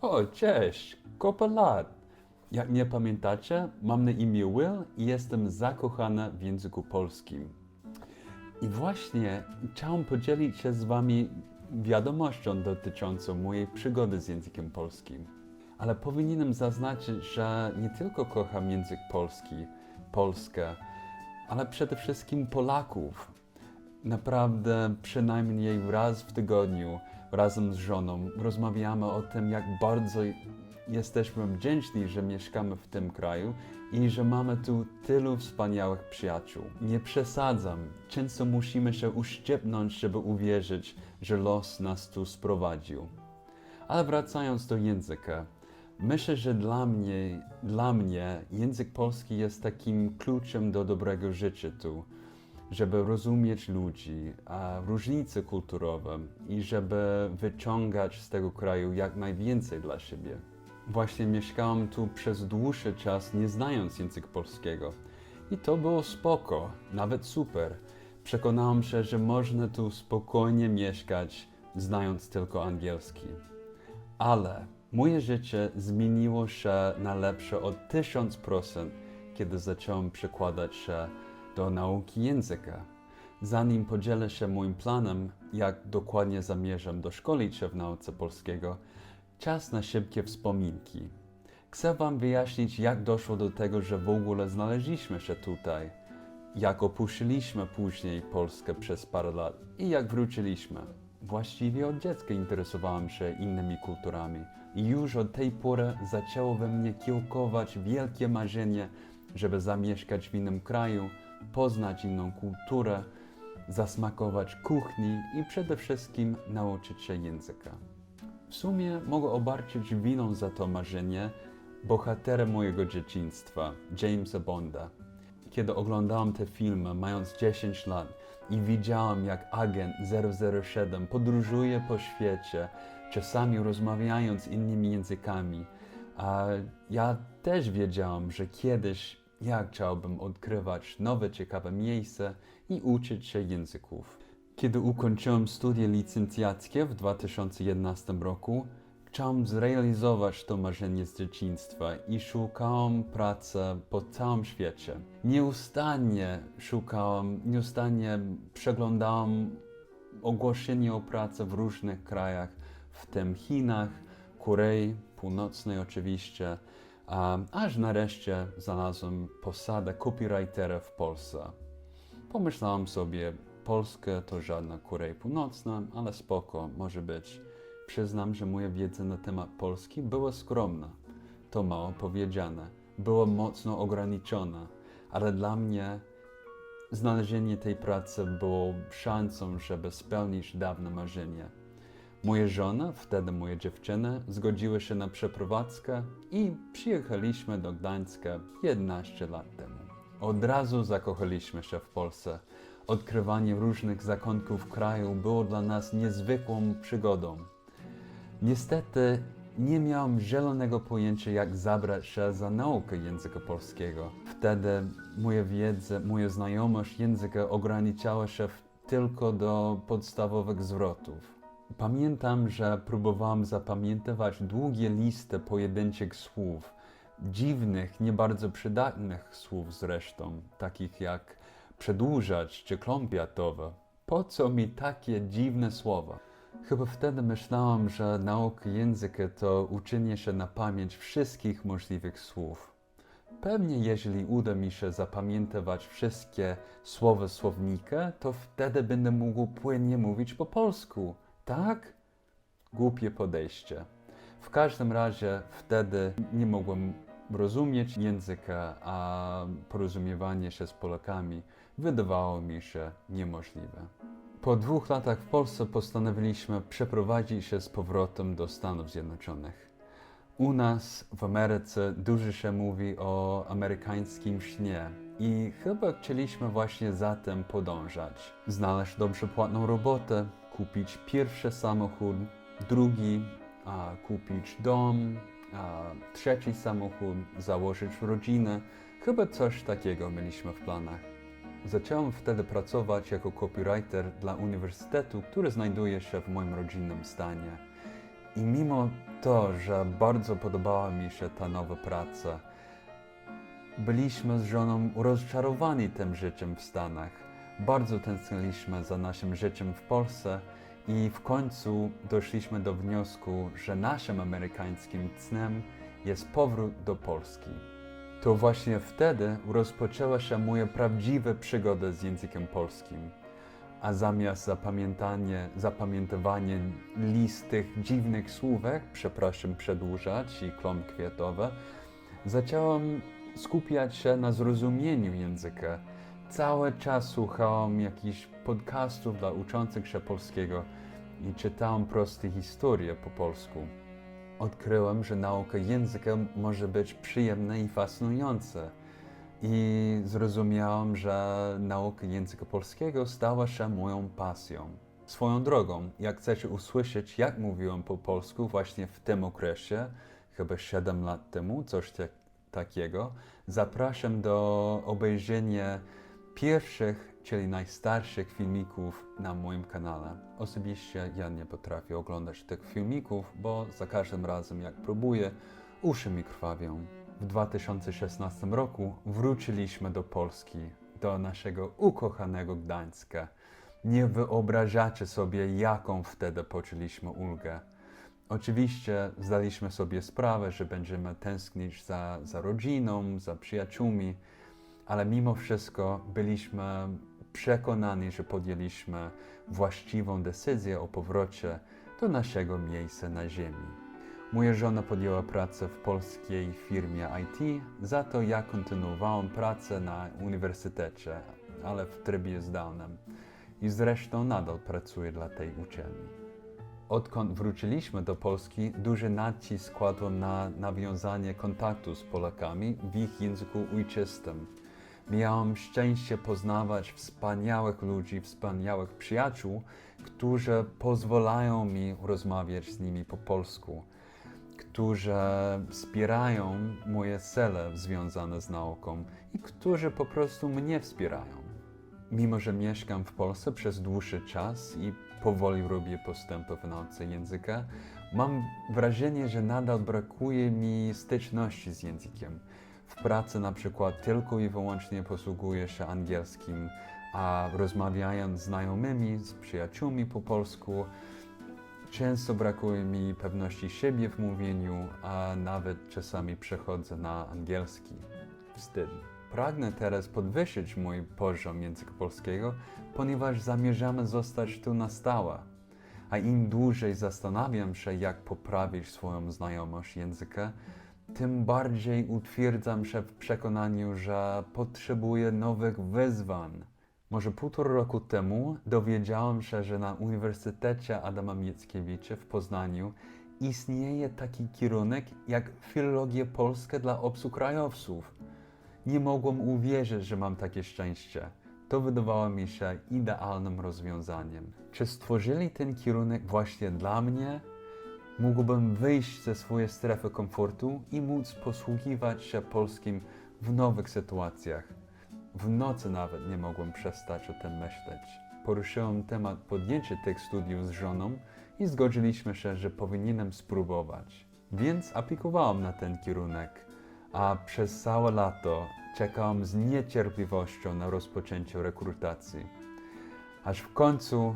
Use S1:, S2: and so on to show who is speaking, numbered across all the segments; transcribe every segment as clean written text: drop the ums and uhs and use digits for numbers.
S1: O, cześć, kopa lat. Jak nie pamiętacie, mam na imię Will i jestem zakochana w języku polskim. I właśnie chciałem podzielić się z wami wiadomością dotyczącą mojej przygody z językiem polskim. Ale powinienem zaznaczyć, że nie tylko kocham język polski, Polskę, ale przede wszystkim Polaków. Naprawdę przynajmniej raz w tygodniu razem z żoną rozmawiamy o tym, jak bardzo jesteśmy wdzięczni, że mieszkamy w tym kraju i że mamy tu tylu wspaniałych przyjaciół. Nie przesadzam, często musimy się uszczypnąć, żeby uwierzyć, że los nas tu sprowadził. Ale wracając do języka, myślę, że dla mnie język polski jest takim kluczem do dobrego życia tu, żeby rozumieć ludzi, a różnice kulturowe i żeby wyciągać z tego kraju jak najwięcej dla siebie. Właśnie mieszkałem tu przez dłuższy czas, nie znając języka polskiego. I to było spoko, nawet super. Przekonałem się, że można tu spokojnie mieszkać, znając tylko angielski. Ale moje życie zmieniło się na lepsze o 1000%, kiedy zacząłem przekładać się do nauki języka. Zanim podzielę się moim planem, jak dokładnie zamierzam doszkolić się w nauce polskiego, czas na szybkie wspominki. Chcę wam wyjaśnić, jak doszło do tego, że w ogóle znaleźliśmy się tutaj, jak opuściliśmy później Polskę przez parę lat i jak wróciliśmy. Właściwie od dziecka interesowałem się innymi kulturami i już od tej pory zaczęło we mnie kiełkować wielkie marzenie, żeby zamieszkać w innym kraju, poznać inną kulturę, zasmakować kuchni i przede wszystkim nauczyć się języka. W sumie mogę obarczyć winą za to marzenie bohatera mojego dzieciństwa, Jamesa Bonda. Kiedy oglądałem te filmy, mając 10 lat i widziałem, jak agent 007 podróżuje po świecie, czasami rozmawiając innymi językami, a ja też wiedziałem, że kiedyś ja chciałbym odkrywać nowe, ciekawe miejsca i uczyć się języków. Kiedy ukończyłem studia licencjackie w 2011 roku, chciałem zrealizować to marzenie z dzieciństwa i szukałem pracy po całym świecie. Nieustannie przeglądałem ogłoszenia o pracę w różnych krajach, w tym Chinach, Korei Północnej oczywiście, aż nareszcie znalazłem posadę copywritera w Polsce. Pomyślałem sobie, Polska to żadna Korea Północna, ale spoko, może być. Przyznam, że moja wiedza na temat Polski była skromna. To mało powiedziane. Była mocno ograniczona, ale dla mnie znalezienie tej pracy było szansą, żeby spełnić dawne marzenie. Moja żona, wtedy moja dziewczyna, zgodziła się na przeprowadzkę i przyjechaliśmy do Gdańska 11 lat temu. Od razu zakochaliśmy się w Polsce. Odkrywanie różnych zakątków kraju było dla nas niezwykłą przygodą. Niestety nie miałem zielonego pojęcia, jak zabrać się za naukę języka polskiego. Wtedy moja znajomość języka ograniczała się tylko do podstawowych zwrotów. Pamiętam, że próbowałem zapamiętywać długie listy pojedynczych słów, dziwnych, nie bardzo przydatnych słów zresztą, takich jak przedłużać czy kląpiatowe. Po co mi takie dziwne słowa? Chyba wtedy myślałam, że nauka języka to uczenie się na pamięć wszystkich możliwych słów. Pewnie jeżeli uda mi się zapamiętywać wszystkie słowa słownika, to wtedy będę mógł płynnie mówić po polsku. Tak? Głupie podejście. W każdym razie wtedy nie mogłem rozumieć języka, a porozumiewanie się z Polakami wydawało mi się niemożliwe. Po 2 latach w Polsce postanowiliśmy przeprowadzić się z powrotem do Stanów Zjednoczonych. U nas w Ameryce dużo się mówi o amerykańskim śnie i chyba chcieliśmy właśnie za tym podążać. Znaleźć dobrze płatną robotę, kupić pierwszy samochód, drugi, kupić dom, trzeci samochód, założyć rodzinę. Chyba coś takiego mieliśmy w planach. Zacząłem wtedy pracować jako copywriter dla uniwersytetu, który znajduje się w moim rodzinnym stanie. I mimo to, że bardzo podobała mi się ta nowa praca, byliśmy z żoną rozczarowani tym życiem w Stanach. Bardzo tęskniliśmy za naszym życiem w Polsce i w końcu doszliśmy do wniosku, że naszym amerykańskim snem jest powrót do Polski. To właśnie wtedy rozpoczęła się moja prawdziwa przygoda z językiem polskim. A zamiast zapamiętywania list tych dziwnych słówek, przepraszam przedłużać i klon kwiatowe, zacząłem skupiać się na zrozumieniu języka. Cały czas słuchałem jakichś podcastów dla uczących się polskiego i czytałem proste historie po polsku. Odkryłem, że nauka języka może być przyjemna i fascynująca. I zrozumiałem, że nauka języka polskiego stała się moją pasją. Swoją drogą, jak chcecie usłyszeć, jak mówiłem po polsku właśnie w tym okresie, chyba 7 lat temu, coś takiego, zapraszam do obejrzenia pierwszych, czyli najstarszych filmików na moim kanale. Osobiście ja nie potrafię oglądać tych filmików, bo za każdym razem jak próbuję, uszy mi krwawią. W 2016 roku wróciliśmy do Polski, do naszego ukochanego Gdańska. Nie wyobrażacie sobie, jaką wtedy poczuliśmy ulgę. Oczywiście zdaliśmy sobie sprawę, że będziemy tęsknić za rodziną, za przyjaciółmi, ale mimo wszystko byliśmy przekonani, że podjęliśmy właściwą decyzję o powrocie do naszego miejsca na ziemi. Moja żona podjęła pracę w polskiej firmie IT, za to ja kontynuowałem pracę na uniwersytecie, ale w trybie zdalnym. I zresztą nadal pracuję dla tej uczelni. Odkąd wróciliśmy do Polski, duży nacisk kładłem na nawiązanie kontaktu z Polakami w ich języku ojczystym. Miałem szczęście poznawać wspaniałych ludzi, wspaniałych przyjaciół, którzy pozwalają mi rozmawiać z nimi po polsku, którzy wspierają moje cele związane z nauką i którzy po prostu mnie wspierają. Mimo że mieszkam w Polsce przez dłuższy czas i powoli robię postępy w nauce języka, mam wrażenie, że nadal brakuje mi styczności z językiem. W pracy na przykład tylko i wyłącznie posługuję się angielskim, a rozmawiając z znajomymi, z przyjaciółmi po polsku, często brakuje mi pewności siebie w mówieniu, a nawet czasami przechodzę na angielski. Wstyd. Pragnę teraz podwyższyć mój poziom języka polskiego, ponieważ zamierzamy zostać tu na stałe. A im dłużej zastanawiam się, jak poprawić swoją znajomość języka, tym bardziej utwierdzam się w przekonaniu, że potrzebuję nowych wyzwań. Może 1,5 roku temu dowiedziałem się, że na Uniwersytecie Adama Mickiewicza w Poznaniu istnieje taki kierunek jak filologia polska dla obcokrajowców. Nie mogłem uwierzyć, że mam takie szczęście. To wydawało mi się idealnym rozwiązaniem. Czy stworzyli ten kierunek właśnie dla mnie? Mógłbym wyjść ze swojej strefy komfortu i móc posługiwać się polskim w nowych sytuacjach. W nocy nawet nie mogłem przestać o tym myśleć. Poruszyłem temat podjęcia tych studiów z żoną i zgodziliśmy się, że powinienem spróbować. Więc aplikowałem na ten kierunek, a przez całe lato czekałem z niecierpliwością na rozpoczęcie rekrutacji. Aż w końcu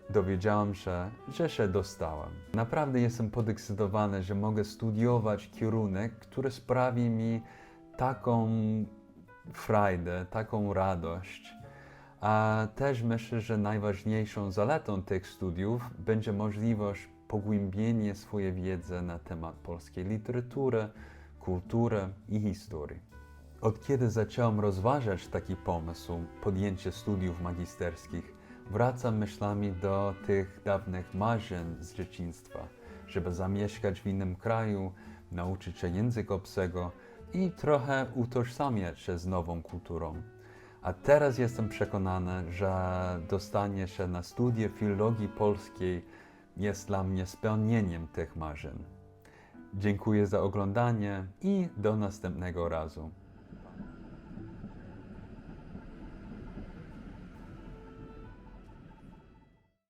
S1: dowiedziałem się, że się dostałem. Naprawdę jestem podekscytowany, że mogę studiować kierunek, który sprawi mi taką frajdę, taką radość. A też myślę, że najważniejszą zaletą tych studiów będzie możliwość pogłębienia swojej wiedzy na temat polskiej literatury, kultury i historii. Od kiedy zacząłem rozważać taki pomysł, podjęcie studiów magisterskich, wracam myślami do tych dawnych marzeń z dzieciństwa, żeby zamieszkać w innym kraju, nauczyć się języka obcego i trochę utożsamiać się z nową kulturą. A teraz jestem przekonany, że dostanie się na studia filologii polskiej jest dla mnie spełnieniem tych marzeń. Dziękuję za oglądanie i do następnego razu.